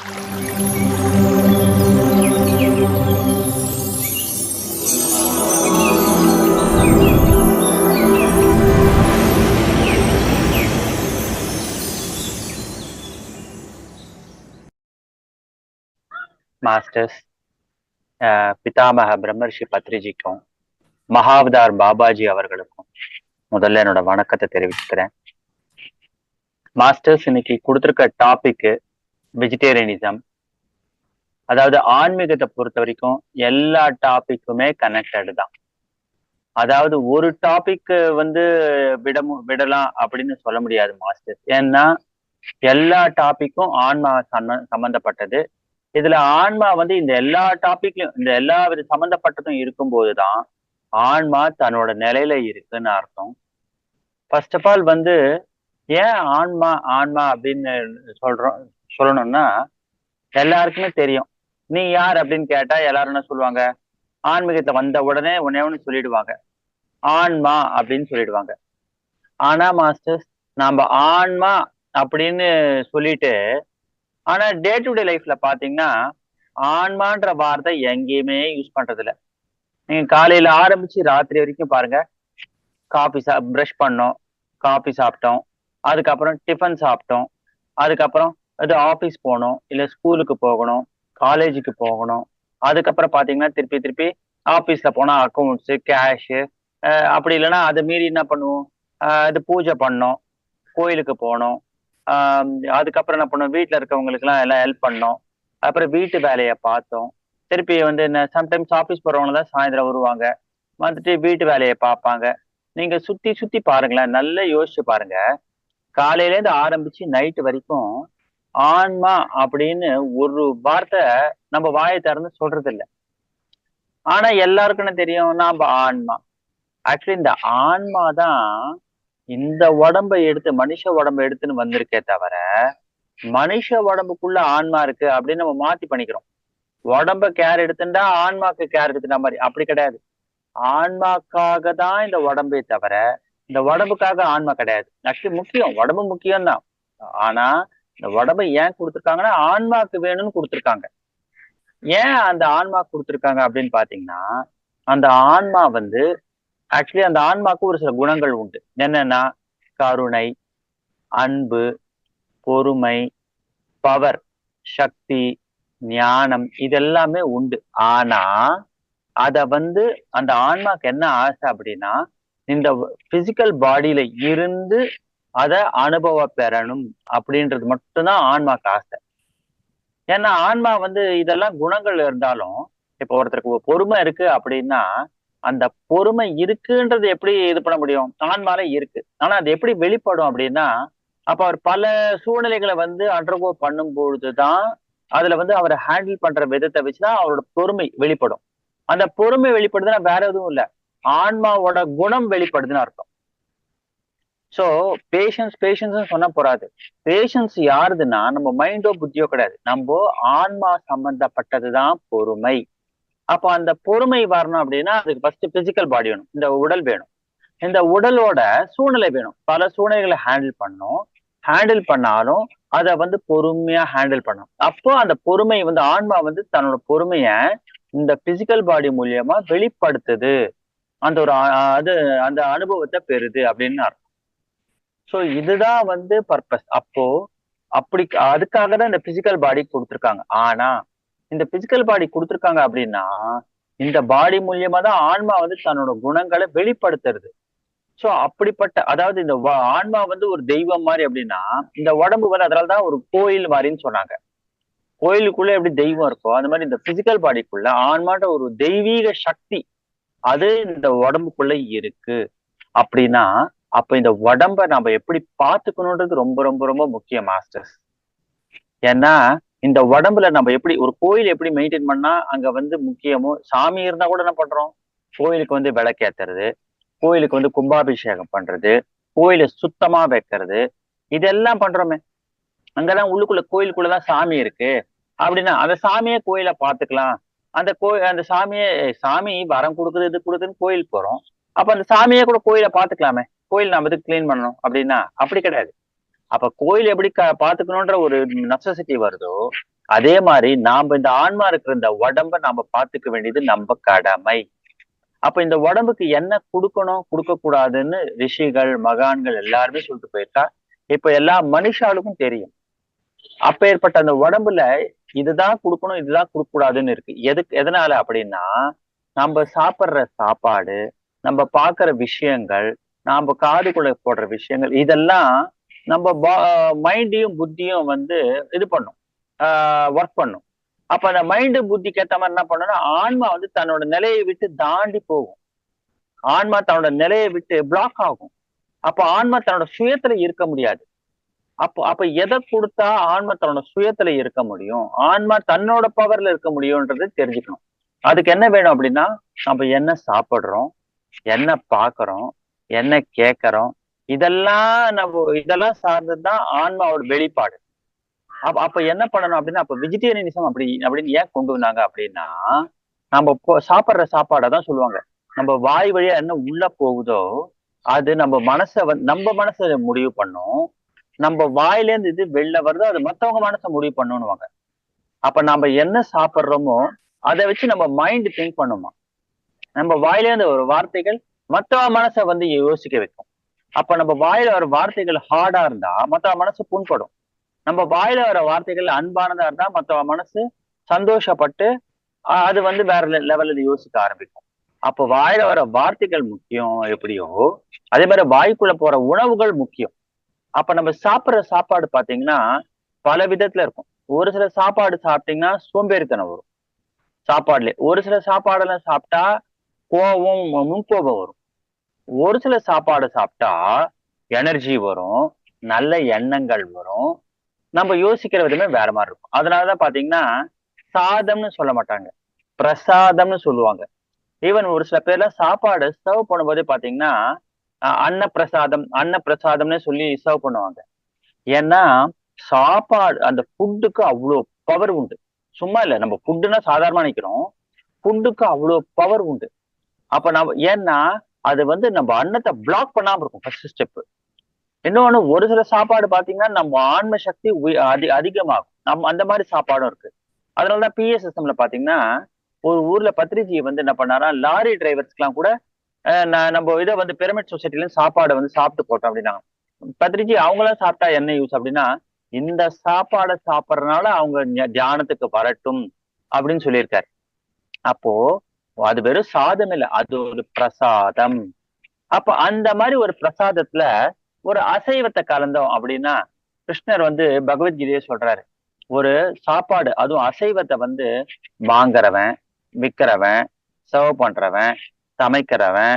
Masters, பிதாமக Brahmarshi பத்ரிஜிக்கும் Mahavatar Babaji அவர்களுக்கும் முதல்ல என்னோட வணக்கத்தை தெரிவிச்சுக்கிறேன். மாஸ்டர்ஸ், இன்னைக்கு கொடுத்துருக்க டாபிக் வெஜிடேரியனிசம். அதாவது ஆன்மீகத்தை பொறுத்த வரைக்கும் எல்லா டாபிக்குமே கனெக்டடு தான். அதாவது ஒரு டாபிக் வந்து விடலாம் அப்படின்னு சொல்ல முடியாது மாஸ்டர்ஸ். ஏன்னா எல்லா டாபிக்கும் ஆன்மா சம்பந்தப்பட்டது. இதுல ஆன்மா வந்து இந்த எல்லா டாபிக்லயும் இந்த எல்லா வித சம்பந்தப்பட்டதும் இருக்கும்போதுதான் ஆன்மா தன்னோட நிலையில இருக்குன்னு அர்த்தம். ஃபர்ஸ்ட் ஆஃப் ஆல் வந்து ஏன் ஆன்மா ஆன்மா அப்படின்னு சொல்லணும்னா, எல்லாருக்குமே தெரியும். நீ யார் அப்படின்னு கேட்டா எல்லாரும் என்ன சொல்லுவாங்க? ஆன்மீகத்துல வந்த உடனே ஒன்னு சொல்லிடுவாங்க, ஆன்மா அப்படின்னு சொல்லிடுவாங்க. ஆனா மாஸ்டர்ஸ், நாம ஆன்மா அப்படின்னு சொல்லிட்டு, ஆனா டே டு டே லைஃப்ல பாத்தீங்கன்னா ஆன்மான்ற வார்த்தை எங்கேயுமே யூஸ் பண்றது இல்ல. நீங்க காலையில ஆரம்பிச்சு ராத்திரி வரைக்கும் பாருங்க, பிரஷ் பண்ணோம், காபி சாப்பிட்டோம், அதுக்கப்புறம் டிஃபன் சாப்பிட்டோம், அதுக்கப்புறம் அது ஆபீஸ் போகணும், இல்ல ஸ்கூலுக்கு போகணும், காலேஜுக்கு போகணும், அதுக்கப்புறம் பாத்தீங்கன்னா திருப்பி திருப்பி ஆபீஸ்ல போனா அக்கௌண்ட்ஸ், கேஷ், அப்படி இல்லைன்னா அதை மீறி என்ன பண்ணுவோம், இது பூஜை பண்ணோம், கோயிலுக்கு போனோம், அதுக்கப்புறம் என்ன பண்ணோம், வீட்டுல இருக்கவங்களுக்கு எல்லாம் ஹெல்ப் பண்ணோம், அப்புறம் வீட்டு வேலையை பார்த்தோம், திருப்பி வந்து என்ன சம்டைம்ஸ் ஆபீஸ் போறவங்க தான் சாயந்தரம் வருவாங்க, வந்துட்டு வீட்டு வேலையை பார்ப்பாங்க. நீங்க சுத்தி சுத்தி பாருங்களேன், நல்லா யோசிச்சு பாருங்க. காலையில இருந்து ஆரம்பிச்சு நைட்டு வரைக்கும் ஆன்மா அப்படின்னு ஒரு வார்த்தை நம்ம வாயை திறந்து சொல்றது இல்லை. ஆனா எல்லாருக்குன்னு தெரியும் நாம ஆன்மா. ஆக்சுவலி இந்த ஆன்மா தான் இந்த உடம்பை எடுத்து மனுஷ உடம்பை எடுத்துன்னு வந்திருக்கே தவிர, மனுஷ உடம்புக்குள்ள ஆன்மா இருக்கு அப்படின்னு நம்ம மாத்தி பண்ணிக்கிறோம். உடம்ப கேர் எடுத்துட்டா ஆன்மாக்கு கேர் எடுத்துட்ட மாதிரி. அப்படி கிடையாது. ஆன்மாக்காக தான் இந்த உடம்பே தவிர இந்த உடம்புக்காக ஆன்மா கிடையாது. ஆக்சுவலி முக்கியம், உடம்பு முக்கியம் தான். ஆனா இந்த உடம்பை ஏன் கொடுத்துருக்காங்கன்னா ஆன்மாக்கு வேணும்னு கொடுத்துருக்காங்க. ஏன் அந்த ஆன்மா கொடுத்துருக்காங்க அப்படின்னு பாத்தீங்கன்னா, அந்த ஆன்மா வந்து ஆக்சுவலி அந்த ஆன்மாக்கு ஒரு சில குணங்கள் உண்டு. என்னன்னா கருணை, அன்பு, பொறுமை, பவர், சக்தி, ஞானம், இதெல்லாமே உண்டு. ஆனா அத வந்து அந்த ஆன்மாக்கு என்ன ஆசை அப்படின்னா, இந்த பிசிக்கல் பாடியில இருந்து அத அனுபவ பெறணும் அப்படின்றது மட்டும்தான் ஆன்மாக்கு ஆசை. ஏன்னா ஆன்மா வந்து இதெல்லாம் குணங்கள் இருந்தாலும், இப்ப ஒருத்தருக்கு பொறுமை இருக்கு அப்படின்னா, அந்த பொறுமை இருக்குன்றது எப்படி இது பண்ண முடியும்? ஆன்மால இருக்கு. ஆனா அது எப்படி வெளிப்படும் அப்படின்னா, அப்ப அவர் பல சூழ்நிலைகளை வந்து அண்டர்கோ பண்ணும் பொழுதுதான் அதுல வந்து அவரை ஹேண்டில் பண்ற விதத்தை வச்சுதான் அவரோட பொறுமை வெளிப்படும். அந்த பொறுமை வெளிப்படுதுன்னா வேற எதுவும் இல்ல, ஆன்மாவோட குணம் வெளிப்படுதுன்னு அர்த்தம். சோ பேஷன்ஸ் சொன்னா போறாது. பேஷன்ஸ் யாருதுன்னா நம்ம மைண்டோ புத்தியோ கிடையாது, நம்ம ஆன்மா சம்பந்தப்பட்டதுதான் பொறுமை. அப்ப அந்த பொறுமை வரணும் அப்படின்னா அதுக்கு ஃபர்ஸ்ட் பிசிக்கல் பாடி வேணும், இந்த உடல் வேணும். இந்த உடலோட சூழ்நிலை வேணும், பல சூழ்நிலைகளை ஹேண்டில் பண்ணும். ஹேண்டில் பண்ணாலும் அதை வந்து பொறுமையா ஹேண்டில் பண்ணும். அப்போ அந்த பொறுமை வந்து ஆன்மா வந்து தன்னோட பொறுமைய இந்த பிசிக்கல் பாடி மூலியமா வெளிப்படுத்துது. அந்த ஒரு அது அந்த அனுபவத்தை பெறுது அப்படின்னு அர்த்தம். சோ இதுதான் வந்து பர்பஸ். அப்போ அப்படி அதுக்காக தான் இந்த பிசிக்கல் பாடி கொடுத்துருக்காங்க. ஆனா இந்த பிசிக்கல் பாடி கொடுத்துருக்காங்க அப்படின்னா இந்த பாடி மூலியமா தான் ஆன்மா வந்து தன்னோட குணங்களை வெளிப்படுத்துறது. சோ அப்படிப்பட்ட அதாவது இந்த ஆன்மா வந்து ஒரு தெய்வம் மாதிரி அப்படின்னா, இந்த உடம்பு வந்து அதனாலதான் ஒரு கோயில் மாதிரின்னு சொன்னாங்க. கோயிலுக்குள்ள எப்படி தெய்வம் இருக்கோ அந்த மாதிரி இந்த பிசிக்கல் பாடிக்குள்ள ஆன்மாட்ட ஒரு தெய்வீக சக்தி அது இந்த உடம்புக்குள்ள இருக்கு. அப்படின்னா அப்ப இந்த உடம்ப நம்ம எப்படி பாத்துக்கணும்ன்றது ரொம்ப ரொம்ப ரொம்ப முக்கியம் மாஸ்டர்ஸ். ஏன்னா இந்த உடம்புல நம்ம எப்படி ஒரு கோயில் எப்படி மெயின்டைன் பண்ணா அங்க வந்து முக்கியமோ, சாமி இருந்தா கூட என்ன பண்றோம், கோயிலுக்கு வந்து விளக்கேத்துறது, கோயிலுக்கு வந்து கும்பாபிஷேகம் பண்றது, கோயிலை சுத்தமா வைக்கிறது, இதெல்லாம் பண்றோமே. அங்கதான் உள்ளுக்குள்ள கோயிலுக்குள்ளதான் சாமி இருக்கு அப்படின்னா அந்த சாமியே கோயில பாத்துக்கலாம். அந்த சாமி வரம் கொடுக்குது இது கொடுக்குதுன்னு கோயில் போறோம். அப்ப அந்த சாமியே கூட கோயிலை பாத்துக்கலாமே, கோயில் நம்ம எதுக்கு கிளீன் பண்ணணும் அப்படின்னா அப்படி கிடையாது. அப்ப கோயில் எப்படி பாத்துக்கணும்ன்ற ஒரு நெசசிட்டி வருதோ, அதே மாதிரி நாம இந்த ஆன்மா இருக்கிற இந்த உடம்ப நாம பாத்துக்க வேண்டியது நம்ம கடமை. அப்ப இந்த உடம்புக்கு என்ன கொடுக்கணும் கொடுக்க கூடாதுன்னு ரிஷிகள் மகான்கள் எல்லாருமே சொல்லிட்டு போயிருக்கா. இப்ப எல்லா மனுஷாளுக்கும் தெரியும். அப்பேற்பட்ட அந்த உடம்புல இதுதான் கொடுக்கணும் இதுதான் கொடுக்க கூடாதுன்னு இருக்கு. எதனால அப்படின்னா நம்ம சாப்பிடுற சாப்பாடு, நம்ம பாக்குற விஷயங்கள், நாம காதுக்குள்ள போடுற விஷயங்கள், இதெல்லாம் நம்ம மைண்டையும் புத்தியும் வந்து இது பண்ணும், ஒர்க் பண்ணும். அப்ப அந்த மைண்டு புத்திக்கு ஏத்த மாதிரி என்ன பண்ணணும்னா ஆன்மா வந்து தன்னோட நிலையை விட்டு தாண்டி போகும். ஆன்மா தன்னோட நிலையை விட்டு பிளாக் ஆகும். அப்ப ஆன்மா தன்னோட சுயத்துல இருக்க முடியாது. அப்ப எதை கொடுத்தா ஆன்மா தன்னோட சுயத்துல இருக்க முடியும், ஆன்மா தன்னோட பவர்ல இருக்க முடியும்ன்றது தெரிஞ்சுக்கணும். அதுக்கு என்ன வேணும் அப்படின்னா நம்ம என்ன சாப்பிடுறோம், என்ன பாக்குறோம், என்ன கேட்கறோம், இதெல்லாம் சார்ந்ததுதான் ஆன்மாவோட வெளிப்பாடு. அப்ப என்ன பண்ணணும் அப்படின்னா அப்ப வெஜிடேரியனிசம் அப்படின்னு ஏன் கொண்டு வந்தாங்க அப்படின்னா நம்ம சாப்பிடுற சாப்பாடை தான் சொல்லுவாங்க. நம்ம வாய் வழியா என்ன உள்ள போகுதோ அது நம்ம மனசை முடிவு பண்ணும். நம்ம வாயிலேருந்து இது வெளில வருதோ அது மத்தவங்க மனசை முடிவு பண்ணணுவாங்க. அப்ப நம்ம என்ன சாப்பிடுறோமோ அதை வச்சு நம்ம மைண்ட் திங்க் பண்ணுமா. நம்ம வாயிலேருந்து ஒரு வார்த்தைகள் மத்தவ மனசை வந்து யோசிக்க வைக்கும். அப்ப நம்ம வாயில வர வார்த்தைகள் ஹார்டா இருந்தா மத்தவ மனசு புண்படும். நம்ம வாயில வர வார்த்தைகள் அன்பானதா இருந்தா மத்தவ மனசு சந்தோஷப்பட்டு அது வந்து வேற லெவல்ல யோசிக்க ஆரம்பிக்கும். அப்போ வாயில வர வார்த்தைகள் முக்கியம் எப்படியோ அதே மாதிரி வாய்க்குள்ள போற உணவுகள் முக்கியம். அப்ப நம்ம சாப்பிடுற சாப்பாடு பாத்தீங்கன்னா பல விதத்துல இருக்கும். ஒரு சில சாப்பாடு சாப்பிட்டீங்கன்னா சோம்பேறித்தனம் வரும் சாப்பாடுல. ஒரு சில சாப்பாடெல்லாம் சாப்பிட்டா கோபம் முன்கோபம் வரும். ஒரு சில சாப்பாடு சாப்பிட்டா எனர்ஜி வரும், நல்ல எண்ணங்கள் வரும், நம்ம யோசிக்கிற விதமே வேற மாதிரி இருக்கும். அதனாலதான் பாத்தீங்கன்னா சாதம்னு சொல்ல மாட்டாங்க, பிரசாதம்னு சொல்லுவாங்க. ஈவன் ஒரு சில பேர்ல சாப்பாடு சர்வ் பண்ணும்போதே பாத்தீங்கன்னா அன்னப்பிரசாதம்னு சொல்லி சர்வ் பண்ணுவாங்க. ஏன்னா சாப்பாடு அந்த ஃபுட்டுக்கு அவ்வளோ பவர் உண்டு. சும்மா இல்ல, நம்ம ஃபுட்டுன்னா சாதாரணமா நினைக்கிறோம், ஃபுட்டுக்கு அவ்வளோ பவர் உண்டு. அப்ப நம்ம ஏன்னா அது வந்து நம்ம அன்னத்தை பிளாக் பண்ணாம இருக்கும் ஃபர்ஸ்ட் ஸ்டெப். இன்னொன்னு ஒரு சில சாப்பாடு பாத்தீங்கன்னா நம்ம ஆன்ம சக்தி அதிகமாகும். நம்ம அந்த மாதிரி சாப்பாடும் இருக்கு. அதனாலதான் பிஎஸ் சிஸ்டம்ல பாத்தீங்கன்னா ஒரு ஊர்ல பத்ரிஜி வந்து என்ன பண்ணாரா, லாரி டிரைவர்ஸ்க்கு எல்லாம் கூட நம்ம இதை வந்து பிரமிட் சொசைட்டில சாப்பாடை வந்து சாப்பிட்டு போட்டோம் அப்படின்னா பத்ரிஜி அவங்களாம் சாப்பிட்டா என்ன யூஸ் அப்படின்னா இந்த சாப்பாடை சாப்பிட்றதுனால அவங்க தியானத்துக்கு வரட்டும் அப்படின்னு சொல்லியிருக்காரு. அப்போ அது வெறும் சாதம் இல்லை, அது ஒரு பிரசாதம். அப்ப அந்த மாதிரி ஒரு பிரசாதத்துல ஒரு அசைவத்தை கலந்தோம் அப்படின்னா கிருஷ்ணர் வந்து பகவத்கீதையை சொல்றாரு. ஒரு சாப்பாடு அதுவும் அசைவத்தை வந்து வாங்குறவன், விற்கிறவன், சர்வ் பண்றவன், சமைக்கிறவன்,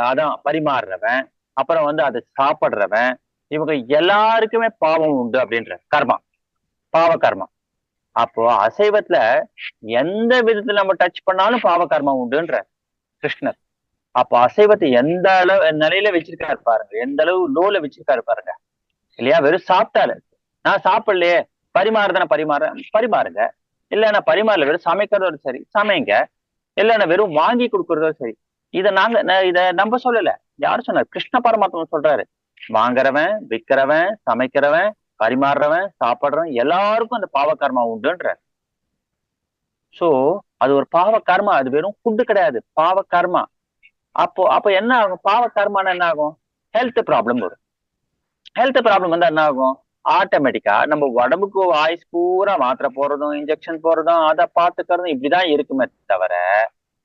அதான் பரிமாறுறவன், அப்புறம் வந்து அதை சாப்பிடுறவன், இவங்க எல்லாருக்குமே பாவம் உண்டு அப்படின்ற கர்மா, பாவ கர்மா. அப்போ அசைவத்துல எந்த விதத்துல நம்ம டச் பண்ணாலும் பாவ கர்மா உண்டுன்ற கிருஷ்ணர். அப்போ அசைவத்தை எந்த அளவு நிலையில வச்சிருக்காரு பாருங்க, எந்த அளவு லோல வச்சிருக்காரு பாருங்க இல்லையா. வெறும் சாப்பிட்டாரு, நான் சாப்பிடலையே பரிமாறுதானே பரிமாறுங்க. இல்ல நான் பரிமாறல, வெறும் சமைக்கிறதும் சரி சமைங்க, இல்ல நான் வெறும் வாங்கி கொடுக்கறதும் சரி. இத நம்ம சொல்லல, யாரு சொன்னார், கிருஷ்ண பரமாத்மா சொல்றாரு. வாங்குறவன், விற்கிறவன், சமைக்கிறவன், பரிமாறுறவன், சாப்பிடுறவன் எல்லாருக்கும் அந்த பாவ கர்மா உண்டுன்ற. சோ அது ஒரு பாவ கர்மா, அது வெறும் ஃபுட்டு கிடையாது, பாவ கர்மா. அப்போ என்ன ஆகும், பாவ கர்மானா என்ன ஆகும், ஹெல்த் ப்ராப்ளம் வரும். ஹெல்த் ப்ராப்ளம் வந்தா என்ன ஆகும், ஆட்டோமேட்டிக்கா நம்ம உடம்புக்கு வாய்ஸ் பூரா மாத்திரை போடுறதும் இன்ஜெக்ஷன் போடுறதும் அதை பார்த்துக்கிறதும் இப்படிதான் இருக்குமே தவிர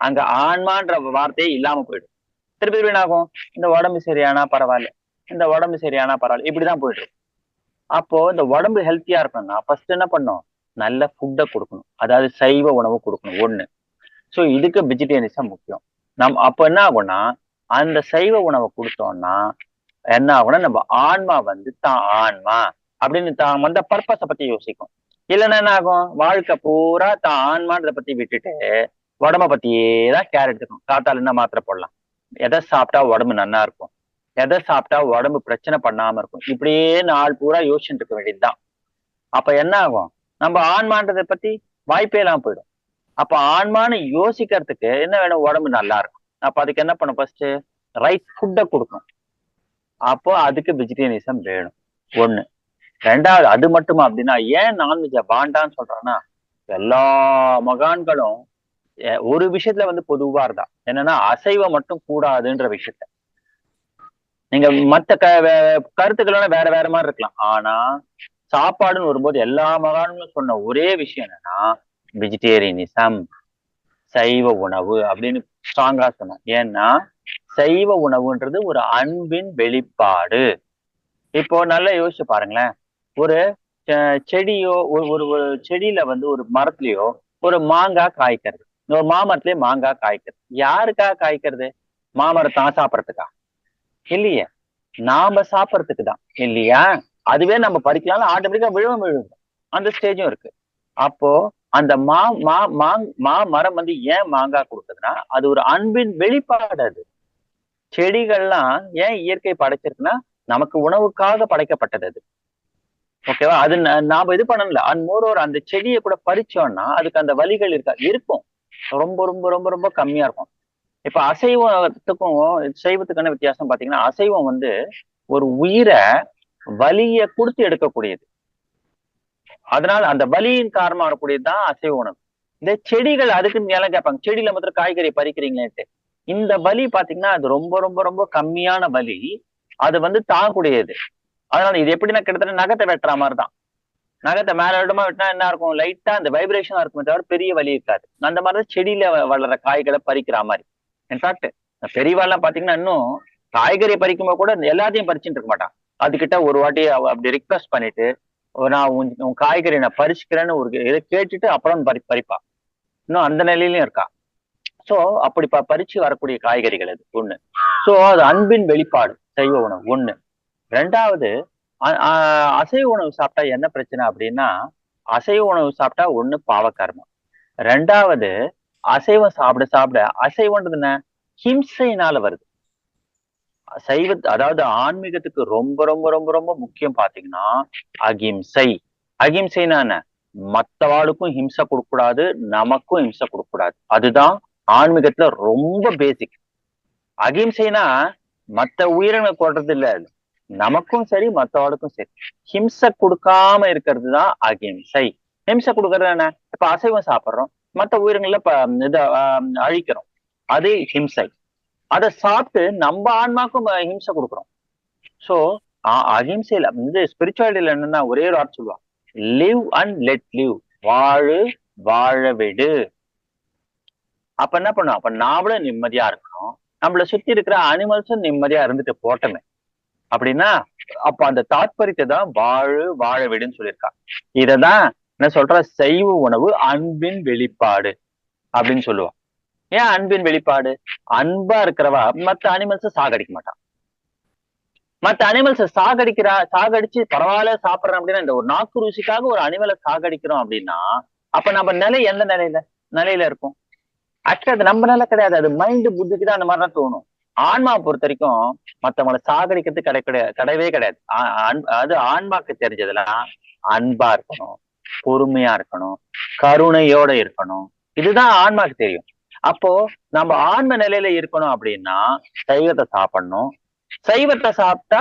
அங்க ஆன்மான்ற வார்த்தையே இல்லாம போயிடும். திருப்பி என்ன ஆகும், இந்த உடம்பு சரியானா பரவாயில்ல, இந்த உடம்பு சரியானா பரவாயில்ல, இப்படிதான் போயிட்டு இருக்கும். அப்போ இந்த உடம்பு ஹெல்த்தியா இருக்கணும்னா ஃபர்ஸ்ட் என்ன பண்ணும், நல்ல ஃபுட்டை கொடுக்கணும், அதாவது சைவ உணவு கொடுக்கணும் ஒண்ணு. சோ இதுக்கு வெஜிடேரியனிசம் முக்கியம். அப்ப என்ன ஆகும்னா அந்த சைவ உணவை கொடுத்தோம்னா என்ன ஆகும்னா நம்ம ஆன்மா வந்து தான் ஆன்மா அப்படின்னு தான் வந்த பர்பஸை பத்தி யோசிக்கும். இல்லைன்னா என்ன ஆகும், வாழ்க்கை பூரா தான் ஆன்மான்றதை பத்தி விட்டுட்டு உடம்ப பத்தியே தான் கேர் எடுத்துக்கணும். காத்தால என்ன மாத்திரை போடலாம், எதை சாப்பிட்டா உடம்பு நல்லா இருக்கும், எதை சாப்பிட்டா உடம்பு பிரச்சனை பண்ணாம இருக்கும், இப்படியே நாள் பூரா யோசிச்சுட்டு இருக்க வேண்டியதுதான். அப்ப என்ன ஆகும், நம்ம ஆன்மான்றதை பத்தி வாய்ப்பே எல்லாம் போயிடும். அப்ப ஆன்மான்னு யோசிக்கிறதுக்கு என்ன வேணும், உடம்பு நல்லா இருக்கும். அப்ப அதுக்கு என்ன பண்ணும், ஃபர்ஸ்ட் ரைட் ஃபுட்டை கொடுக்கணும். அப்போ அதுக்கு வெஜிடேரியனிசம் வேணும் ஒண்ணு. ரெண்டாவது அது மட்டுமா அப்படின்னா, ஏன் நான்வெஜ்ஜ பாண்டான்னு சொல்றான்னா, எல்லா மகான்களும் ஒரு விஷயத்துல வந்து பொதுவா இருந்தா என்னன்னா, அசைவம் மட்டும் கூடாதுன்ற விஷயத்த. நீங்க மத்த கருத்துக்கள் வேற வேற மாதிரி இருக்கலாம். ஆனா சாப்பாடுன்னு வரும்போது எல்லா மகான்களும் சொன்ன ஒரே விஷயம் என்னன்னா, வெஜிடேரியனிசம், சைவ உணவு அப்படின்னு ஸ்ட்ராங்கா சொன்னேன். ஏன்னா சைவ உணவுன்றது ஒரு அன்பின் வெளிப்பாடு. இப்போ நல்லா யோசிச்சு பாருங்களேன். ஒரு செடியோ ஒரு ஒரு ஒரு செடியில வந்து ஒரு மரத்துலயோ ஒரு மாங்காய் காய்க்கிறது. ஒரு மாமரத்திலேயே மாங்காய் காய்க்கிறது. யாருக்காக காய்க்கிறது? மாமரம் தான் சாப்பிடறதுக்கா? இல்லையே. நாம சாப்பிடறதுக்கு தான் இல்லையா? அதுவே நம்ம பறிக்கலாம், ஆட்டோமேட்டிக்கா விழுவும். அந்த ஸ்டேஜும் இருக்கு. அப்போ அந்த மா மா மா மரம் வந்து ஏன் மாங்காய் கொடுக்குதுன்னா, அது ஒரு அன்பின் வெளிப்பாடு அது. செடிகள்லாம் ஏன் இயற்கை படைச்சிருக்குன்னா, நமக்கு உணவுக்காக படைக்கப்பட்டது அது. ஓகேவா? அது நாம இது பண்ணல. அண்ட் மோரோவர் அந்த செடியை கூட பறிச்சோம்னா, அதுக்கு அந்த வலிகள் இருக்கும். ரொம்ப ரொம்ப ரொம்ப ரொம்ப கம்மியா இருக்கும். இப்ப அசைவத்துக்கும் சைவத்துக்கான வித்தியாசம் பாத்தீங்கன்னா, அசைவம் வந்து ஒரு உயிரை வலிய கொடுத்து எடுக்கக்கூடியது. அதனால அந்த வலியின் காரணமா வரக்கூடியதுதான் அசைவ உணவு. இந்த செடிகள் அதுக்குன்னு எல்லாம் கேட்பாங்க. செடியில மாத்திரம் காய்கறி பறிக்கிறீங்களேன்ட்டு. இந்த வலி பாத்தீங்கன்னா, அது ரொம்ப ரொம்ப ரொம்ப கம்மியான வலி. அது வந்து தாங்கக்கூடியது. அதனால இது எப்படின்னா கிட்டத்தட்ட நகத்தை வெட்டுற மாதிரிதான். நகத்தை மேல இடமா வெட்டினா என்ன இருக்கும்? லைட்டா அந்த வைப்ரேஷனா இருக்குமே தவிர பெரிய வலி இருக்காது. அந்த மாதிரிதான் செடியில வளர்ற காய்களை பறிக்கிற மாதிரி. இன்ஃபேக்ட் பெரியவாள்லாம் பாத்தீங்கன்னா இன்னும் காய்கறி பறிக்கும்போது கூட எல்லாத்தையும் பறிச்சுட்டு இருக்க மாட்டான். அதுகிட்ட ஒரு வாட்டி அப்படி ரிக்வெஸ்ட் பண்ணிட்டு, நான் உன் காய்கறி நான் பறிச்சுக்கிறேன்னு ஒரு இதை கேட்டுட்டு அப்புறம் பறிப்பா. இன்னும் அந்த நிலையிலயும் இருக்கா. சோ அப்படி பறிச்சு வரக்கூடிய காய்கறிகள் அது ஒண்ணு. சோ அது அன்பின் வெளிப்பாடு சைவ உணவு ஒண்ணு. ரெண்டாவது அசைவ உணவு சாப்பிட்டா என்ன பிரச்சனை அப்படின்னா, அசைவ உணவு சாப்பிட்டா ஒண்ணு பாவகர்மம். ரெண்டாவது அசைவம் சாப்பிட சாப்பிட அசைவம்ன்றது என்ன? ஹிம்சையினால வருது. அதாவது ஆன்மீகத்துக்கு ரொம்ப ரொம்ப ரொம்ப ரொம்ப முக்கியம் பாத்தீங்கன்னா அகிம்சை. அகிம்சைனா என்ன? மத்தவாளுக்கும் ஹிம்சை கொடுக்க கூடாது, நமக்கும் ஹிம்சை கொடுக்க கூடாது. அதுதான் ஆன்மீகத்துல ரொம்ப பேசிக். அகிம்சைனா மத்த உயிரினங்களை கொல்றது இல்ல. நமக்கும் சரி மத்தவாளுக்கும் சரி ஹிம்சை கொடுக்காம இருக்கிறது தான் அகிம்சை. ஹிம்சை கொடுக்கறது என்ன? இப்ப அசைவம் சாப்பிடுறோம், மத்த உயிரினங்களை இத அழிக்கிறோம், அது ஹிம்சை. அதை சாப்பிட்டு நம்ம ஆன்மாக்கும் ஹிம்சை கொடுக்குறோம். சோ அஹிம்சையில வந்து ஸ்பிரிச்சுவாலிட்டியில என்னன்னா ஒரே ஒரு வார்த்தை சொல்லுவாங்க, லிவ் அண்ட் லெட் லிவ். வாழு, வாழ விடு. அப்ப என்ன பண்ணும்? அப்ப நாமளும் நிம்மதியா இருக்கணும், நம்மள சுத்தி இருக்கிற அனிமல்ஸும் நிம்மதியா இருந்துட்டு போட்டோமே அப்படின்னா, அப்ப அந்த தாத்பரியத்தை தான் வாழு, வாழ விடுன்னு சொல்லியிருக்காங்க. இததான் என்ன சொல்ற? சைவ உணவு அன்பின் வெளிப்பாடு அப்படின்னு சொல்லுவோம். ஏன் அன்பின் வெளிப்பாடு? அன்பா இருக்கிறவா மத்த அனிமல்ஸ சாகடிக்க மாட்டான். மத்த அனிமல்ஸ சாகடிச்சு பரவாயில்ல சாப்பிடுறோம் அப்படின்னா, இந்த ஒரு நாக்கு ருசிக்காக ஒரு அனிமலை சாகடிக்கிறோம் அப்படின்னா, அப்ப நம்ம நிலை எந்த நிலையில இருக்கும்? ஆக்சுவலா அது நம்ம நிலை கிடையாது. அது மைண்ட் புத்திக்கு தான் அந்த மாதிரிதான் தோணும். ஆன்மாவை பொறுத்த வரைக்கும் மத்தவங்களை சாகடிக்கிறது கிடையவே கிடையாது. அது ஆன்மாக்கு தெரிஞ்சதெல்லாம் அன்பா இருக்கணும், பொறுமையா இருக்கணும், கருணையோட இருக்கணும். இதுதான் ஆன்மாக்கு தெரியும். அப்போ நம்ம ஆன்ம நிலையில இருக்கணும் அப்படின்னா சைவத்தை சாப்பிடணும். சைவத்தை சாப்பிட்டா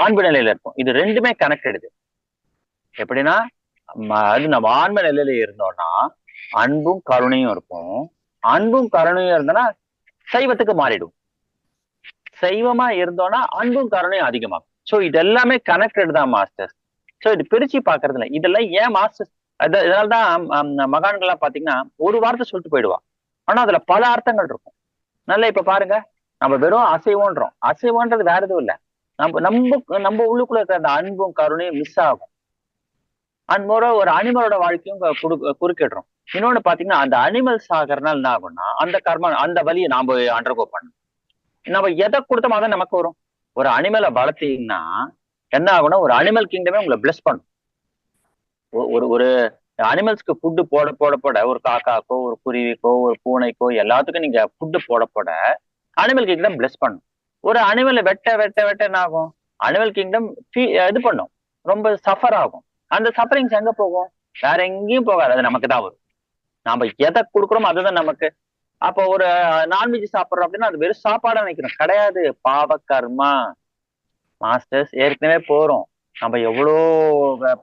அன்பு நிலையில இருக்கும். இது ரெண்டுமே கனெக்டடு. எப்படின்னா அது நம்ம ஆன்ம நிலையில இருந்தோம்னா அன்பும் கருணையும் இருக்கும். அன்பும் கருணையும் இருந்தோம்னா சைவத்துக்கு மாறிடும். சைவமா இருந்தோம்னா அன்பும் கருணையும் அதிகமாகும். சோ இது எல்லாமே கனெக்டட் தான் மாஸ்டர்ஸ். சோ இது பிரிச்சு பாக்குறது இல்லை. இதெல்லாம் ஏன் மாஸ்டர்ஸ்? இதனால்தான் மகான்கள்லாம் பாத்தீங்கன்னா ஒரு வார்த்தை சொல்லிட்டு போயிடுவா. ஆனா அதுல பல அர்த்தங்கள் இருக்கும். நல்லா இப்ப பாருங்க, நம்ம வெறும் அசைவம்ன்றோம். அசைவம்ன்றது வேற எதுவும் இல்ல. நம்ம உள்ளுக்குள்ள இருக்கிற அந்த அன்பும் கருணையும் மிஸ் ஆகும். அண்ட் மோரோ ஒரு அனிமலோட வாழ்க்கையும் குறுக்கிடுறோம். இன்னொன்னு பாத்தீங்கன்னா, அந்த அனிமல்ஸ் ஆகிறதுனால என்ன ஆகும்னா, அந்த கர்ம அந்த வலியை நாம அண்டர்கோ பண்ணணும். நம்ம எதை கொடுத்தோமோ அதை நமக்கு வரும். ஒரு அனிமலை வளர்த்தீங்கன்னா என்ன ஆகும்னா, ஒரு அனிமல் கிங்டமே உங்களை பிளஸ் பண்ணும். ஒரு ஒரு அனிமல்ஸ்க்கு ஃபுட்டு போட போட போட ஒரு காக்காக்கோ, ஒரு குருவிக்கோ, ஒரு பூனைக்கோ எல்லாத்துக்கும் நீங்க ஃபுட்டு போட போட அனிமல் கிங்டம் பிளஸ் பண்ணும். ஒரு அனிமலை வெட்ட வெட்ட வெட்ட என்ன ஆகும்? அனிமல் கிங்டம் இது பண்ணும், ரொம்ப சஃபர் ஆகும். அந்த சஃபரிங்ஸ் எங்க போகும்? வேற எங்கேயும் போகாது. அது நமக்கு தான் வரும். நாம எதை கொடுக்குறோமோ அதுதான் நமக்கு. அப்போ ஒரு நான்வெஜ் சாப்பிட்றோம் அப்படின்னா அது வெறும் சாப்பாடா நினைக்கிறோம். கிடையாது, பாவ கர்மா. மாஸ்டர்ஸ் ஏற்கனவே போறோம். நம்ம எவ்வளோ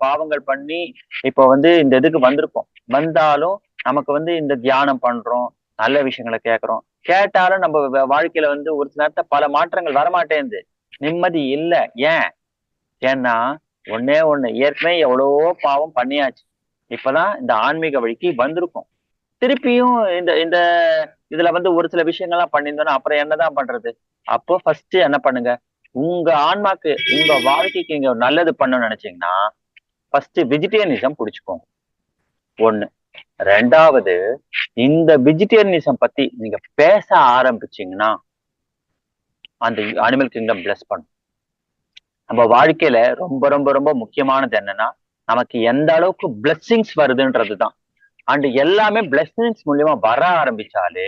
பாவங்கள் பண்ணி இப்போ வந்து இந்த இதுக்கு வந்திருக்கோம். வந்தாலும் நமக்கு வந்து இந்த தியானம் பண்றோம், நல்ல விஷயங்களை கேட்கறோம். கேட்டாலும் நம்ம வாழ்க்கையில வந்து ஒரு சில நேரத்துல பல மாற்றங்கள் வரமாட்டேங்குது. நிம்மதி இல்ல. ஏன்? ஏன்னா ஒண்ணே ஒண்ணு, ஏற்கனவே எவ்வளவோ பாவம் பண்ணியாச்சு. இப்பதான் இந்த ஆன்மீக வழிக்கு வந்திருக்கோம். திருப்பியும் இந்த இந்த இதுல வந்து ஒரு சில விஷயங்கள்லாம் பண்ணியிருந்தோம்னா அப்புறம் என்னதான் பண்றது? அப்போ ஃபர்ஸ்ட் என்ன பண்ணுங்க? உங்க ஆன்மாக்கு, உங்க வாழ்க்கைக்கு நீங்க நல்லது பண்ணணும்னு நினைச்சீங்கன்னா ஃபர்ஸ்ட் வெஜிடேரியனிசம் புடிச்சுக்கோங்க. ஒண்ணு. ரெண்டாவது, இந்த வெஜிடேரியனிசம் பத்தி நீங்க பேச ஆரம்பிச்சீங்கன்னா அந்த அனிமல் கிங்டம் பிளஸ் பண்ணும். நம்ம வாழ்க்கையில ரொம்ப ரொம்ப ரொம்ப முக்கியமானது என்னன்னா, நமக்கு எந்த அளவுக்கு பிளெஸ்ஸிங்ஸ் வருதுன்றதுதான். அண்ட் எல்லாமே பிளெஸ்ஸிங்ஸ் மூலியமா வர ஆரம்பிச்சாலே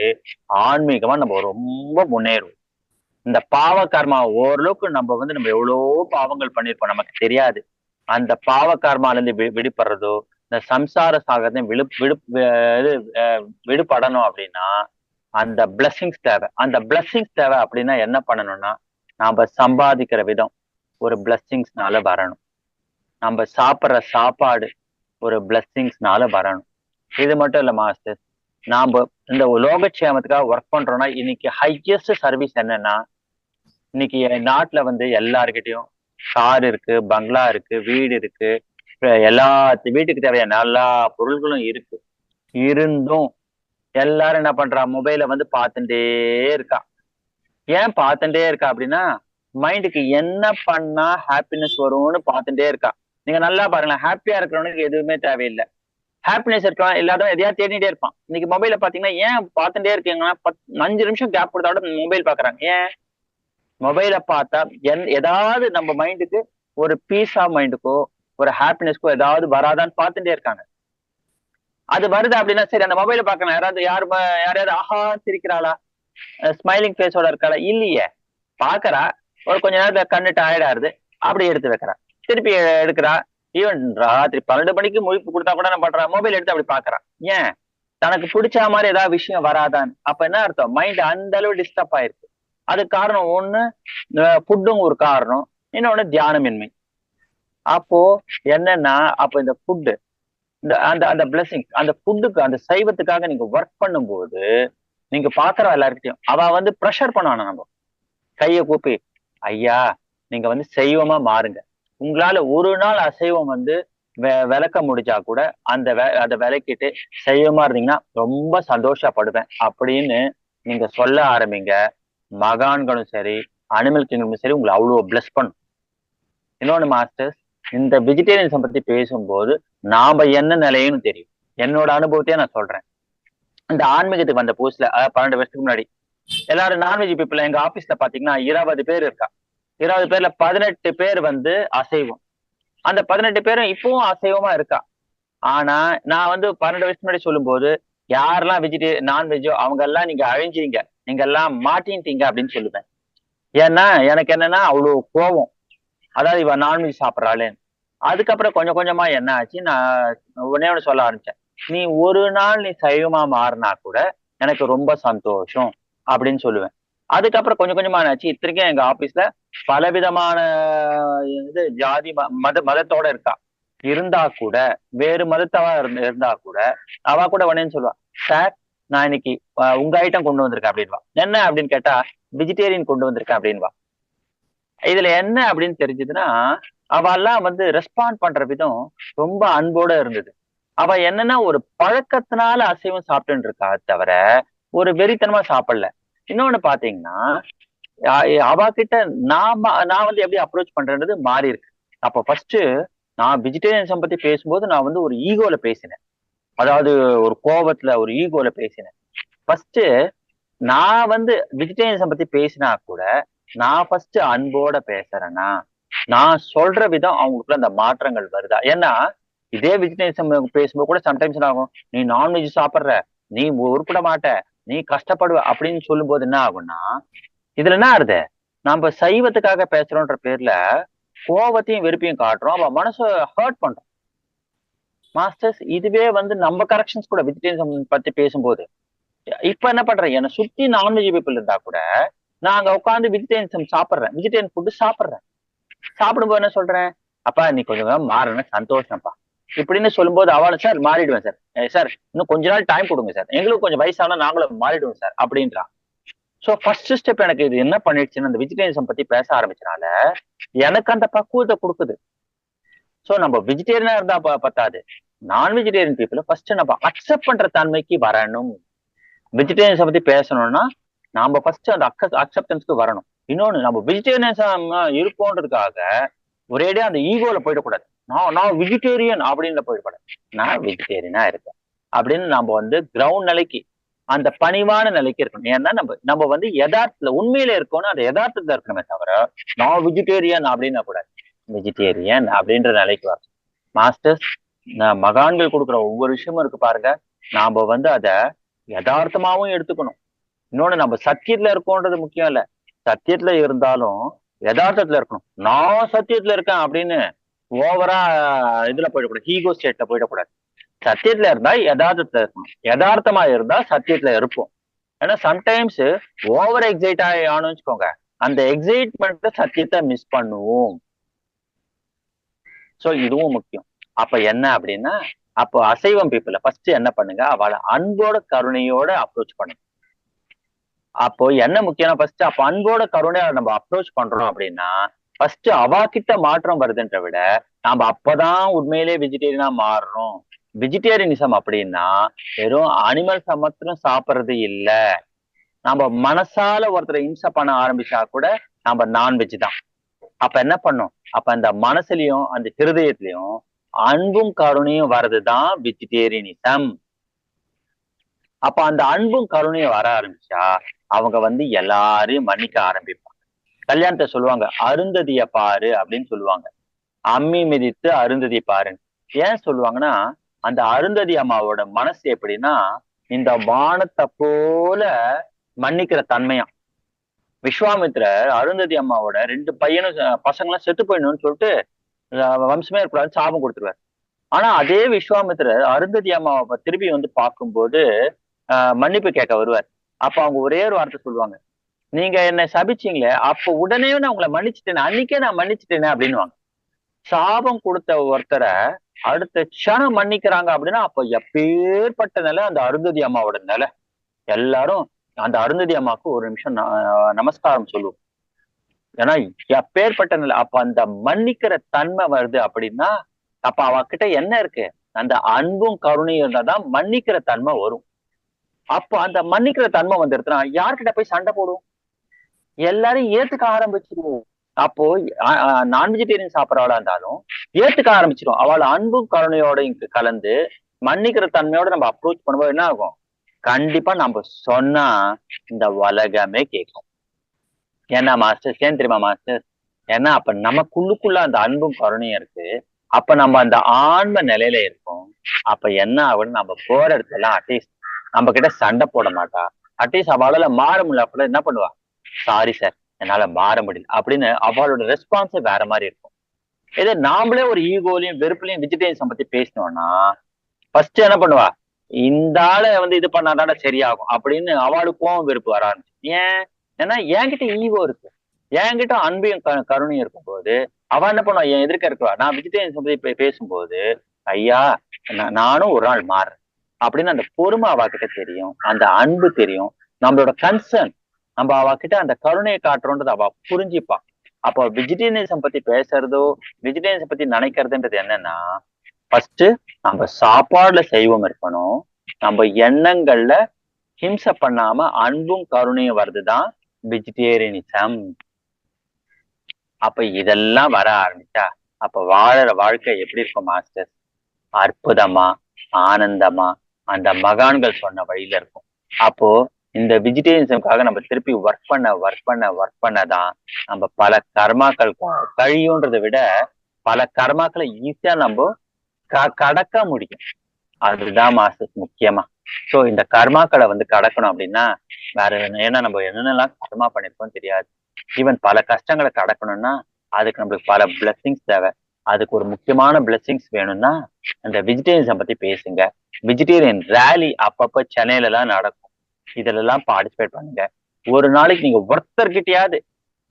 ஆன்மீகமா நம்ம ரொம்ப முன்னேறுவோம். இந்த பாவ கர்மா ஓரளவுக்கு நம்ம எவ்வளவோ பாவங்கள் பண்ணிருப்போம், நமக்கு தெரியாது. அந்த பாவ கர்மால இருந்து விடுபடுறதோ, இந்த சம்சார சாகரத்தையும் விடுபடணும் அப்படின்னா அந்த பிளெஸிங்ஸ் தேவை. அந்த பிளெஸிங்ஸ் தேவை அப்படின்னா என்ன பண்ணணும்னா, நாம சம்பாதிக்கிற விதம் ஒரு பிளெஸிங்ஸ்னால வரணும். நம்ம சாப்பிடுற சாப்பாடு ஒரு பிளெஸிங்ஸ்னால வரணும். இது மட்டும் இல்ல மாஸ்டர், நாம இந்த லோகக்ஷேமத்துக்காக ஒர்க் பண்றோம்னா இன்னைக்கு ஹையஸ்ட் சர்வீஸ் என்னன்னா, இன்னைக்கு நாட்டுல வந்து எல்லாருக்கிட்டையும் கார் இருக்கு, பங்களா இருக்கு, வீடு இருக்கு, எல்லா வீட்டுக்கு தேவையான எல்லா பொருள்களும் இருக்கு. இருந்தும் எல்லாரும் என்ன பண்றா, மொபைலை வந்து பார்த்துட்டே இருக்கா. ஏன் பார்த்துட்டே இருக்கா அப்படின்னா, மைண்டுக்கு என்ன பண்ணா ஹாப்பினஸ் வரும்னு பார்த்துட்டே இருக்கா. நீங்க நல்லா பாருங்களேன், ஹாப்பியா இருக்கிறவனுக்கு எதுவுமே தேவையில்லை. ஹாப்பினஸ் இருக்கலாம் இல்லாதவன் எதையாவது தேடிட்டே இருப்பான். இன்னைக்கு மொபைல பாத்தீங்கன்னா ஏன் பார்த்துட்டே இருக்கீங்கன்னா 5 நிமிஷம் கேப் கொடுத்தா கூட மொபைல் பாக்குறாங்க. ஏன்? மொபைலை பார்த்தா ஏதாவது நம்ம மைண்டுக்கு ஒரு பீஸ் ஆஃப் மைண்டுக்கோ ஒரு ஹாப்பினஸ்க்கோ ஏதாவது வராதான்னு பார்த்துட்டே இருக்காங்க. அது வருது அப்படின்னா சரி, அந்த மொபைலை பார்க்கணும். யாரையாவது ஆஹா சிரிக்கிறாளா, ஸ்மைலிங் ஃபேஸோட இருக்காளா? இல்லையே. பாக்குறா, ஒரு கொஞ்ச நேரத்துல கண்ணு டயர்ட் ஆகுது, அப்படி எடுத்து வைக்கிறா, திருப்பி எடுக்கிறா. ஈவன் ராத்திரி 12 மணிக்கு முழிப்பு கொடுத்தா கூட என்ன பண்றா, மொபைல் எடுத்து அப்படி பாக்குறான். ஏன்? தனக்கு பிடிச்ச மாதிரி ஏதாவது விஷயம் வராதான். அப்ப என்ன அர்த்தம்? மைண்ட் அந்த அளவு டிஸ்டர்ப் ஆயிருக்கு. அதுக்கு காரணம் ஒண்ணு ஃபுட்டும் ஒரு காரணம், இன்னொன்னு தியானமின்மை. அப்போ என்னன்னா, அப்ப இந்த ஃபுட்டு, இந்த அந்த அந்த பிளெஸிங், அந்த ஃபுட்டுக்கு, அந்த சைவத்துக்காக நீங்க ஒர்க் பண்ணும்போது நீங்க பாக்குற எல்லாருக்கிட்டையும் அவ வந்து ப்ரெஷர் பண்ணுவானா, நம்ம கைய கூப்பி ஐயா நீங்க வந்து சைவமா மாறுங்க, உங்களால ஒரு நாள் அசைவம் வந்து விளக்க முடிஞ்சா கூட அந்த அதை விளக்கிட்டு சைவமா இருந்தீங்கன்னா ரொம்ப சந்தோஷப்படுவேன் அப்படின்னு நீங்க சொல்ல ஆரம்பிங்க. மகான்களும் சரி, அனிமல் கிங்டமும் சரி உங்களை அவ்வளவு பிளஸ் பண்ணும். இன்னொன்னு மாஸ்டர்ஸ், இந்த வெஜிடேரியன்ஸை பத்தி பேசும்போது நாம என்ன நிலைன்னு தெரியும். என்னோட அனுபவத்தையே நான் சொல்றேன். இந்த ஆன்மீகத்துக்கு வந்த புதுசுல 12 வருஷத்துக்கு முன்னாடி எல்லாரும் நான்வெஜ் பீப்புள். எங்க ஆபீஸ்ல பாத்தீங்கன்னா 20 பேர் இருக்கா. 20 பேர்ல 18 பேர் வந்து அசைவம். அந்த 18 பேரும் இப்பவும் அசைவமா இருக்கா. ஆனா நான் வந்து 12 வருஷம் முன்னாடி சொல்லும் போது யாரெல்லாம் நான்வெஜ்ஜோ அவங்க எல்லாம் நீங்க அழிஞ்சீங்க, நீங்க எல்லாம் மாட்டின்ட்டீங்க அப்படின்னு சொல்லுவேன். ஏன்னா எனக்கு என்னன்னா அவ்வளவு கோபம். அதாவது இவ நான்வெஜ் சாப்பிட்றாளேன்னு. அதுக்கப்புறம் கொஞ்சம் கொஞ்சமா என்ன ஆச்சு, நான் உடனே ஒன்று சொல்ல ஆரம்பிச்சேன். நீ ஒரு நாள் நீ சைவமா மாறினா கூட எனக்கு ரொம்ப சந்தோஷம் அப்படின்னு சொல்லுவேன். அதுக்கப்புறம் கொஞ்சம் கொஞ்சமா என்னாச்சு, இத்தனைக்கும் எங்க ஆபீஸ்ல பலவிதமான இது ஜாதி மதத்தோட இருக்கா. இருந்தா கூட, வேறு மதத்தவா இருந்தா கூட அவ கூட உடனே சொல்லுவா, சார் நான் இன்னைக்கு உங்க ஐட்டம் கொண்டு வந்திருக்கேன் அப்படின்வா. என்ன அப்படின்னு கேட்டா, வெஜிடேரியன் கொண்டு வந்திருக்கேன் அப்படின்வா. இதுல என்ன அப்படின்னு தெரிஞ்சதுன்னா, அவ எல்லாம் வந்து ரெஸ்பாண்ட் பண்ற விதம் ரொம்ப அன்போட இருந்தது. அவ என்னன்னா ஒரு பழக்கத்தினால அசைவம் சாப்பிட்டுன்னு இருக்கா தவிர ஒரு வெறித்தனமா சாப்பிடல. இன்னொன்னு பாத்தீங்கன்னா, அவ கிட்ட நான் வந்து எப்படி அப்ரோச் பண்றேன்றது மாறி இருக்கு. அப்ப ஃபர்ஸ்ட் நான் வெஜிடேரியன்ஸம் பத்தி பேசும்போது நான் வந்து ஒரு ஈகோல பேசினேன். அதாவது ஒரு கோபத்துல ஒரு ஈகோல பேசினேன். ஃபர்ஸ்ட் நான் வந்து வெஜிடேரியன்ஸம் பத்தி பேசினா கூட நான் ஃபர்ஸ்ட் அன்போட பேசுறேன்னா, நான் சொல்ற விதம் அவங்களுக்குள்ள அந்த மாற்றங்கள் வருதா? ஏன்னா இதே வெஜிடேரியன்ஸம் பேசும்போது கூட சம்டைம்ஸ் என்ன ஆகும், நீ நான்வெஜ் சாப்பிடுற, நீ உருப்பிட மாட்ட, நீ கஷ்டப்படுவ அப்படின்னு சொல்லும் போது என்ன ஆகும்னா, இதுல என்ன ஆறுது, நம்ம சைவத்துக்காக பேசுறோன்ற பேர்ல கோபத்தையும் வெறுப்பையும் காட்டுறோம், அவ மனசை ஹர்ட் பண்றோம். மாஸ்டர்ஸ், இதுவே வந்து நம்ம கரெக்ஷன்ஸ் கூட வெஜிடேரியன் பத்தி பேசும்போது இப்ப என்ன பண்றேன், என்னை சுத்தி நான்வெஜ் பீப்புள் இருந்தா கூட நான் அங்க உட்காந்து வெஜிடேரியன் சாப்பிடுறேன், வெஜிடேரியன் ஃபுட்டு சாப்பிடுறேன். சாப்பிடும்போது என்ன சொல்றேன், அப்பா நீ கொஞ்சம் மாறணும், சந்தோஷம்ப்பா இப்படின்னு சொல்லும்போது அவளும் சார் மாறிடுவேன் சார், சார் இன்னும் கொஞ்ச நாள் டைம் கொடுங்க சார், எங்களுக்கு கொஞ்சம் வயசானா நாங்களும் மாறிடுவோம் சார் அப்படின்றான். சோ ஃபர்ஸ்ட் ஸ்டெப் எனக்கு இது என்ன பண்ணிடுச்சுன்னு அந்த வெஜிடேரியனிசம் பத்தி பேச ஆரம்பிச்சனால எனக்கு அந்த பக்குவத்தை கொடுக்குது. சோ நம்ம வெஜிடேரியனா இருந்தா பத்தாது, நான் வெஜிடேரியன் பீப்புள ஃபர்ஸ்ட் நம்ம அக்செப்ட் பண்ற தன்மைக்கு வரணும். வெஜிடேரியன்ஸை பத்தி பேசணும்னா நாம ஃபர்ஸ்ட் அந்த அக்செப்டன்ஸ்க்கு வரணும். இன்னொன்னு, நம்ம வெஜிடேரியன்ஸா இருப்போன்றதுக்காக ஒரேடியா அந்த ஈகோல போயிடக்கூடாது. நான் வெஜிடேரியன் அப்படின்னு போயிடக்கூடாது. நான் வெஜிடேரியனா இருக்கேன் அப்படின்னு நம்ம வந்து கிரவுண்ட் நிலைக்கு, அந்த பணிவான நிலைக்கு இருக்கணும். ஏன்னா நம்ம வந்து யதார்த்தத்துல உண்மையில இருக்கணும், அந்த யதார்த்தத்துல இருக்கணுமே தவிர நான் வெஜிடேரியன் அப்படின்னா கூடாது. வெஜிடேரியன் அப்படின்ற நிலைக்கு வரணும். மாஸ்டர்ஸ், மகான்கள் கொடுக்குற ஒவ்வொரு விஷயமும் இருக்கு பாருங்க, நாம வந்து அத யதார்த்தமாவும் எடுத்துக்கணும். இன்னொன்னு, நம்ம சத்தியத்துல இருக்கோன்றது முக்கியம் இல்ல, சத்தியத்துல இருந்தாலும் யதார்த்தத்துல இருக்கணும். நான் சத்தியத்துல இருக்கேன் அப்படின்னு ஓவரா இதுல போயிடக்கூடாது, ஈகோ ஸ்டேட்ல போயிடக்கூடாது. சத்தியத்துல இருந்தா யதார்த்தத்துல இருக்கணும், யதார்த்தமா இருந்தா சத்தியத்துல இருப்போம். ஏன்னா சம்டைம்ஸ் ஓவர் எக்ஸைட் ஆனோம்னு வச்சுக்கோங்க, அந்த எக்ஸைட்மெண்ட்ல சத்தியத்தை மிஸ் பண்ணுவோம். சோ இதுவும் முக்கியம். அப்ப என்ன அப்படின்னா, அப்போ அசைவம் பீப்புள ஃபர்ஸ்ட் என்ன பண்ணுங்க, அவளை அன்போட கருணையோட அப்ரோச் பண்ணுங்க. அப்போ என்ன முக்கியம்னா, ஃபர்ஸ்ட் அப்ப அன்போட கருணையா நம்ம அப்ரோச் பண்றோம் அப்படின்னா ஃபர்ஸ்ட் அவா கிட்ட மாற்றம் வருதுன்ற விட நாம அப்பதான் உண்மையிலே வெஜிடேரியனா மாறுறோம். வெஜிடேரியனிசம் அப்படின்னா வெறும் அனிமல்ஸ் மாத்திரம் சாப்பிடுறது இல்ல. நம்ம மனசால ஒருத்தரை இம்சை பண்ண ஆரம்பிச்சா கூட நம்ம நான்வெஜ் தான். அப்ப என்ன பண்ணும், அப்ப அந்த மனசுலயும் அந்த ஹிருதயத்திலயும் அன்பும் கருணையும் வர்றதுதான் வெஜிடேரியனிசம். அப்ப அந்த அன்பும் கருணையும் வர ஆரம்பிச்சா அவங்க வந்து எல்லாரையும் மன்னிக்க ஆரம்பிப்பாங்க. கல்யாணத்தை சொல்லுவாங்க, அருந்ததிய பாரு அப்படின்னு சொல்லுவாங்க. அம்மி மிதித்து அருந்ததி பாருன்னு ஏன் சொல்லுவாங்கன்னா, அந்த அருந்ததி அம்மாவோட மனசு எப்படின்னா இந்த வானத்தை போல மன்னிக்கிற தன்மையா. விஸ்வாமித்திரர் அருந்ததி அம்மாவோட 2 பசங்களும் செத்து போயிடணும்னு சொல்லிட்டு வம்சமே இருக்கக்கூடாதுன்னு சாபம் கொடுத்துருவாரு. ஆனா அதே விஸ்வாமித்திரர் அருந்ததி அம்மாவை திருப்பி வந்து பார்க்கும்போது மன்னிப்பு கேட்க வருவார். அப்ப அவங்க ஒரே ஒரு வார்த்தை சொல்லுவாங்க, நீங்க என்ன சபிச்சீங்களே அப்ப உடனே நான் உங்களை மன்னிச்சுட்டேனே, அன்னைக்கே நான் மன்னிச்சுட்டேனே அப்படின்னுவாங்க. சாபம் கொடுத்த ஒருத்தரை அடுத்த க்ஷணம் மன்னிக்கிறாங்க அப்படின்னா அப்ப எப்பேற்பட்ட நிலை அந்த அருந்ததி அம்மாவோட நிலை. எல்லாரும் அந்த அருந்ததி அம்மாவுக்கு ஒரு நிமிஷம் நமஸ்காரம் சொல்லுவோம். ஏன்னா எப்பேற்பட்ட நிலை. அப்ப அந்த மன்னிக்கிற தன்மை வருது அப்படின்னா அப்ப அவகிட்ட என்ன இருக்கு, அந்த அன்பும் கருணையும் இருந்தாதான் மன்னிக்கிற தன்மை வரும். அப்ப அந்த மன்னிக்கிற தன்மை வந்துருச்சுன்னா யார்கிட்ட போய் சண்டை போடும், எல்லாரும் ஏத்துக்க ஆரம்பிச்சிருவோம். அப்போ நான் வெஜிடேரியன் சாப்பிடறவளா இருந்தாலும் ஏத்துக்க ஆரம்பிச்சிடும். அவளை அன்பும் கருணையோட இங்க கலந்து மன்னிக்கிற தன்மையோட நம்ம அப்ரோச் பண்ணும்போது என்ன ஆகும், கண்டிப்பா நம்ம சொன்னா இந்த உலகமே கேட்கும். ஏன்னா மாஸ்டர் ஏன் தெரியுமா மாஸ்டர், ஏன்னா அப்ப நமக்குள்ளுக்குள்ள அந்த அன்பும் கருணையும் இருக்கு. அப்ப நம்ம அந்த ஆன்ம நிலையில இருக்கோம். அப்ப என்ன ஆகும்னு நம்ம போற இடத்துல அட்லீஸ்ட் நம்ம கிட்ட சண்டை போட மாட்டா. அட்லீஸ்ட் அவளால மாற முடியல அப்ப என்ன பண்ணுவா, சாரி சார் என்னால மாற முடியல அப்படின்னு அவளோட ரெஸ்பான்ஸே வேற மாதிரி இருக்கும். இதே நாமளே ஒரு ஈகோலையும் வெறுப்புலையும் வெஜிடேரியன் பத்தி பேசினோம்னா ஃபர்ஸ்ட் என்ன பண்ணுவா, இந்த ஆளை வந்து இது பண்ணாதான சரியாகும் அப்படின்னு அவளுக்கும் வெறுப்பு வர ஆரம்பிச்சு. ஏன், ஏன்னா என்கிட்ட ஈகோ இருக்கு, என்கிட்ட அன்பையும் கருணையும் இருக்கும் போது அவ என்ன பண்ணுவா, என் எதிர்க்க இருக்கா. நான் வெஜிடேரியன் பத்தி பேசும்போது ஐயா நானும் ஒரு நாள் மாறுறேன் அப்படின்னு அந்த பொறுமை அவகிட்ட தெரியும், அந்த அன்பு தெரியும், நம்மளோட கன்சர்ன், நம்ம அவகிட்ட அந்த கருணையை காட்டுறோன்றது அவ புரிஞ்சுப்பா. அப்போ வெஜிடேரியனிசம் பத்தி பேசுறதோ வெஜிடேரியனிசம் பத்தி நினைக்கிறதுன்றது என்னன்னா, ஃபர்ஸ்ட் நம்ம சாப்பாடுல செய்வம் இருக்கணும், நம்ம எண்ணங்கள்ல ஹிம்சை பண்ணாம அன்பும் கருணையும் வருதுதான் வெஜிடேரியனிசம். அப்ப இதெல்லாம் வர ஆரம்பிச்சா அப்ப வாழற வாழ்க்கை எப்படி இருக்கும் மாஸ்டர், அற்புதமா ஆனந்தமா அந்த மகான்கள் சொன்ன வழியில இருக்கும். அப்போ இந்த வெஜிடேரியனிசம்காக நம்ம திருப்பி ஒர்க் பண்ணதான் நம்ம பல கர்மாக்கள் கழியுன்றதை விட பல கர்மாக்களை ஈஸியா நம்ம கடக்க முடியும். அதுதான் மாஸ்டர் முக்கியமா. சோ இந்த கர்மாக்களை வந்து கடக்கணும் அப்படின்னா வேற ஏன்னா நம்ம என்னென்னலாம் கர்மா பண்ணிருக்கோம் தெரியாது. ஈவன் பல கஷ்டங்களை கடக்கணும்னா அதுக்கு நம்மளுக்கு பல பிளெஸிங்ஸ் தேவை. அதுக்கு ஒரு முக்கியமான பிளெஸிங்ஸ் வேணும்னா அந்த வெஜிடேரியனிசம் பத்தி பேசுங்க. வெஜிடேரியன் ரேலி அப்பப்ப சென்னையில எல்லாம் நடக்கும், இதுல எல்லாம் பார்ட்டிசிபேட் பண்ணுங்க. ஒரு நாளைக்கு நீங்க ஒருத்தர்கிட்டயாவது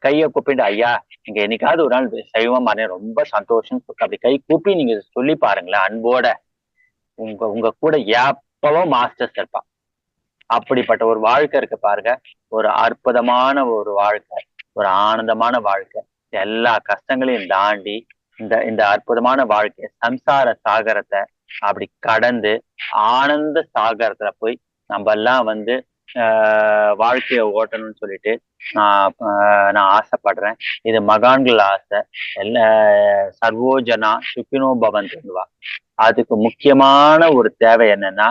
கையை கூப்பிட்டு ஐயா நீங்க என்னைக்காவது ஒரு நாள் சைவமா மாறின ரொம்ப சந்தோஷம் அப்படி கை கூப்பி நீங்க சொல்லி பாருங்களேன் அன்போட. உங்க கூட எப்பவும் மாஸ்டர்ஸ் இருப்பான். அப்படிப்பட்ட ஒரு வாழ்க்கை இருக்கு பாருங்க. ஒரு அற்புதமான ஒரு வாழ்க்கை, ஒரு ஆனந்தமான வாழ்க்கை. எல்லா கஷ்டங்களையும் தாண்டி இந்த அற்புதமான வாழ்க்கை சம்சார சாகரத்தை அப்படி கடந்து ஆனந்த சாகரத்துல போய் நம்ம எல்லாம் வாழ்க்கைய ஓட்டணும்னு சொல்லிட்டு நான் ஆசைப்படுறேன். இது மகான்கள் ஆசை. எல்லா சர்வோஜனா சுக்கினோ பவந்துவா. அதுக்கு முக்கியமான ஒரு தேவை என்னன்னா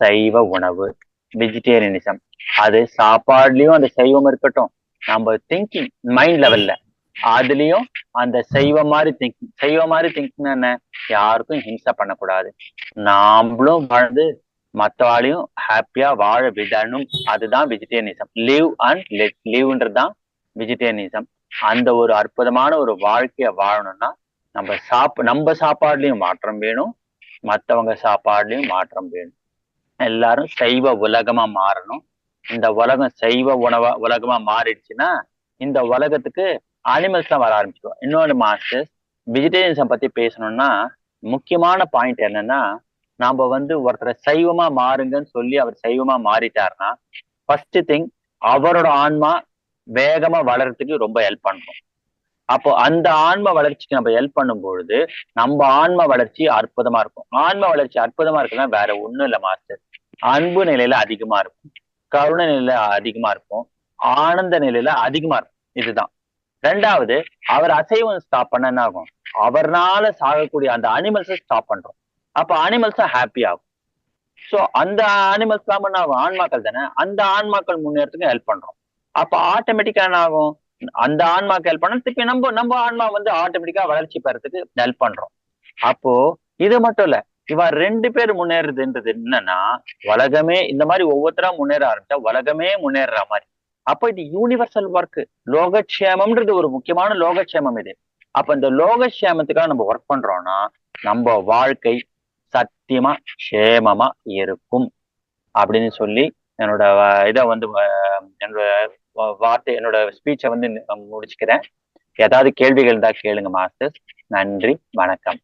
சைவ உணவு, வெஜிடேரியனிசம். அது சாப்பாடுலயும் அந்த சைவம் இருக்கட்டும், நம்ம திங்கிங் மைண்ட் லெவல்ல அதுலயும் அந்த சைவ மாதிரி திங்கிங் என்ன, யாருக்கும் ஹிம்சை பண்ணக்கூடாது, நாமளும் வாழ்ந்து மற்றவாளையும் ஹாப்பியா வாழ விடணும். அதுதான் வெஜிடேரியனிசம். லிவ் அண்ட் லெட் லிவ்ன்றதுதான் வெஜிடேரியனிசம். அந்த ஒரு அற்புதமான ஒரு வாழ்க்கைய வாழணும்னா நம்ம சாப்பாடுலயும் மாற்றம் வேணும், மற்றவங்க சாப்பாடுலயும் மாற்றம் வேணும். எல்லாரும் சைவ உலகமா மாறணும். இந்த உலகம் சைவ உலகமா மாறிடுச்சுன்னா இந்த உலகத்துக்கு அனிமல்ஸ் தான் வர ஆரம்பிச்சிடும். இன்னொன்று மாஸ்டர்ஸ், வெஜிடேரியன்ஸை பத்தி பேசணும்னா முக்கியமான பாயிண்ட் என்னன்னா, நாம ஒருத்தரை சைவமா மாறுங்கன்னு சொல்லி அவர் சைவமா மாறிட்டாருன்னா ஃபர்ஸ்ட் திங் அவரோட ஆன்மா வேகமா வளர்றதுக்கு ரொம்ப ஹெல்ப் பண்றோம். அப்போ அந்த ஆன்ம வளர்ச்சிக்கு நம்ம ஹெல்ப் பண்ணும் பொழுது நம்ம ஆன்ம வளர்ச்சி அற்புதமா இருக்கும். ஆன்ம வளர்ச்சி அற்புதமா இருக்குன்னா வேற ஒண்ணும் இல்லை மாஸ்டர். அன்பு நிலையில அதிகமா இருக்கும், கருணை நிலையில அதிகமா இருக்கும், ஆனந்த நிலையில அதிகமா இருக்கும். இதுதான். ரெண்டாவது, அவர் அசைவம் ஸ்டாப் பண்ண என்ன ஆகும், அவர்னால சாகக்கூடிய அந்த அனிமல்ஸை ஸ்டாப் பண்றோம். அப்ப அனிமல்ஸா ஹாப்பி ஆகும். சோ அந்த அனிமல்ஸ் தான் என்ன ஆகும், ஆன்மாக்கள் தானே, அந்த ஆன்மாக்கள் முன்னேறதுக்கு ஹெல்ப் பண்றோம். அப்ப ஆட்டோமேட்டிக்கா என்ன ஆகும், அந்த ஆன்மாக்கு ஹெல்ப் பண்ண திருப்பி நம்ம ஆன்மா ஆட்டோமேட்டிக்கா வளர்ச்சி பெறத்துக்கு ஹெல்ப் பண்றோம். அப்போ இது மட்டும் இல்ல, இவ 2 பேர் முன்னேறதுன்றது என்னன்னா உலகமே இந்த மாதிரி ஒவ்வொருத்தரா முன்னேற ஆரம்பிச்சா உலகமே முன்னேற மாதிரி. அப்ப இது யூனிவர்சல் ஒர்க். லோகக்ஷேமம்ன்றது ஒரு முக்கியமான லோகக்ஷேமம் இது. அப்ப இந்த லோகக்ஷேமத்துக்காக நம்ம ஒர்க் பண்றோம்னா நம்ம வாழ்க்கை சத்தியமா க்ஷேமமா இருக்கும் அப்படின்னு சொல்லி என்னோட இதை என்னோட வார்த்தை என்னோட ஸ்பீச்சை முடிச்சுக்கிறேன். ஏதாவது கேள்விகள் இருந்தா கேளுங்க மாஸ்டர்ஸ். நன்றி, வணக்கம்.